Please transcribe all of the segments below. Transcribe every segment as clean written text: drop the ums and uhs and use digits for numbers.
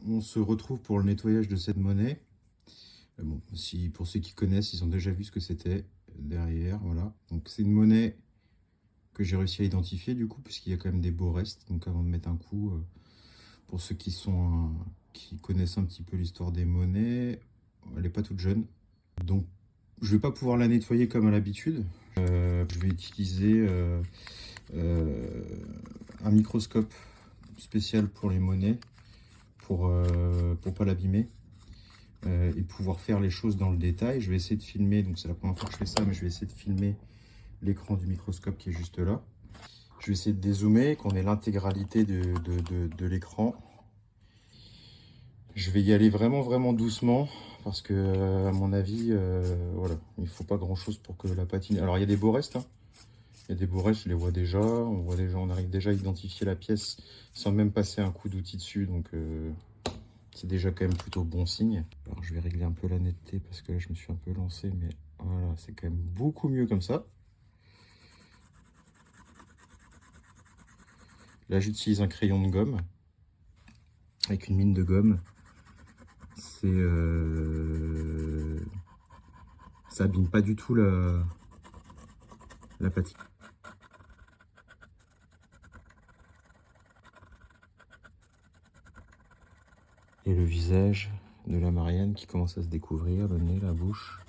on se retrouve pour le nettoyage de cette monnaie. Bon, si, pour ceux qui connaissent, ils ont déjà vu ce que c'était derrière. Voilà. Donc c'est une monnaie que j'ai réussi à identifier du coup, puisqu'il y a quand même des beaux restes. Donc avant de mettre un coup, pour ceux qui connaissent un petit peu l'histoire des monnaies, elle n'est pas toute jeune. Donc je ne vais pas pouvoir la nettoyer comme à l'habitude. Je vais utiliser un microscope spécial pour les monnaies pour pas l'abîmer et pouvoir faire les choses dans le détail. Je vais essayer de filmer, donc c'est la première fois que je fais ça, mais je vais essayer de filmer l'écran du microscope qui est juste là. Je vais essayer de dézoomer, qu'on ait l'intégralité de l'écran. Je vais y aller vraiment doucement parce que à mon avis, voilà, il ne faut pas grand chose pour que la patine. Alors il y a des beaux restes, hein. Il y a des beaux restes, je les vois déjà. On arrive déjà à identifier la pièce sans même passer un coup d'outil dessus, donc c'est déjà quand même plutôt bon signe. Alors je vais régler un peu la netteté parce que là je me suis un peu lancé, mais voilà, c'est quand même beaucoup mieux comme ça. Là j'utilise un crayon de gomme avec une mine de gomme. Ça abîme pas du tout la patine. Et le visage de la Marianne qui commence à se découvrir, le nez, la bouche.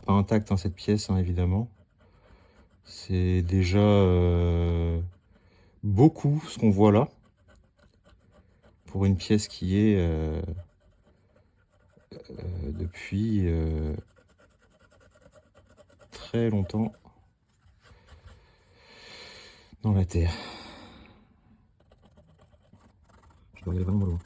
Pas intacte, hein, cette pièce, hein, évidemment. C'est déjà beaucoup ce qu'on voit là. Pour une pièce qui est depuis très longtemps dans la terre. Je dois y aller vraiment mollo.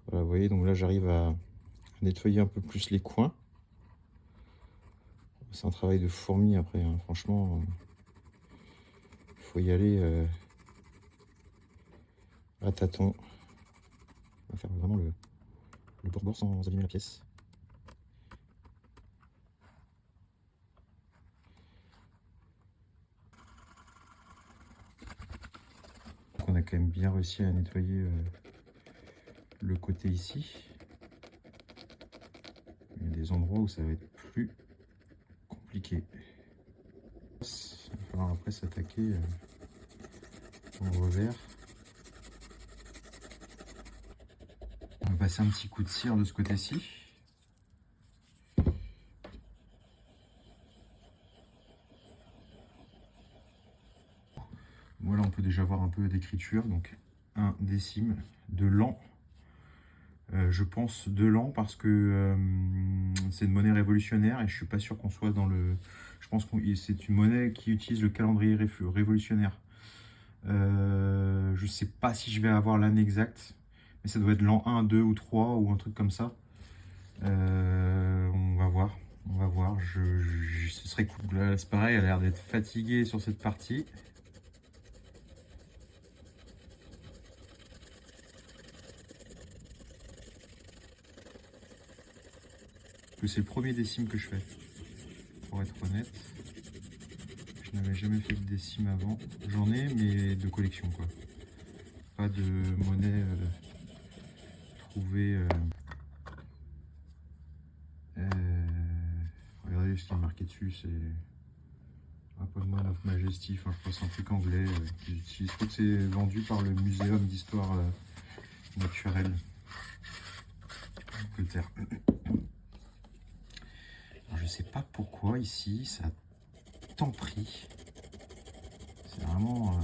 Voilà, vous voyez, donc là j'arrive à nettoyer un peu plus les coins. C'est un travail de fourmi après, hein. Franchement, il faut y aller à tâtons. On va faire vraiment le bord sans abîmer la pièce. Donc on a quand même bien réussi à nettoyer le côté ici. Il y a des endroits où ça va être plus compliqué. Il va falloir après s'attaquer au revers. On va passer un petit coup de cire de ce côté-ci. Voilà, on peut déjà voir un peu d'écriture. Donc 1 décime de l'an. Je pense de l'an parce que c'est une monnaie révolutionnaire et je suis pas sûr qu'on soit dans le... Je pense que c'est une monnaie qui utilise le calendrier révolutionnaire. Je sais pas si je vais avoir l'année exacte, mais ça doit être l'an 1, 2 ou 3 ou un truc comme ça. On va voir. On va voir. Ce serait cool. Là, c'est pareil, elle a l'air d'être fatiguée sur cette partie. C'est le premier décime que je fais, pour être honnête. Je n'avais jamais fait de décime avant. J'en ai, mais de collection, quoi. Pas de monnaie trouvée. Regardez ce qui est marqué dessus, c'est Appointment of Majesty. Enfin, je pense un truc anglais qu'ils utilisent. Je crois que c'est vendu par le Muséum d'Histoire Naturelle d'Angleterre. Je sais pas pourquoi ici ça a tant pris. C'est vraiment...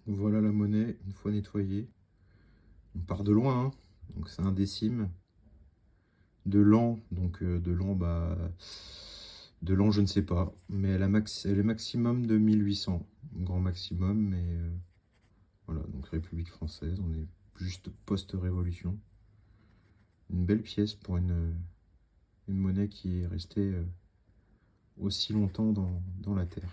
Voilà la monnaie, une fois nettoyée. On part de loin, hein. Donc c'est un décime. De l'an, donc de l'an, de l'an je ne sais pas. Mais elle est maximum de 1800. Grand maximum, mais voilà, donc République française, on est juste post-révolution. Une belle pièce pour une monnaie qui est restée aussi longtemps dans la terre.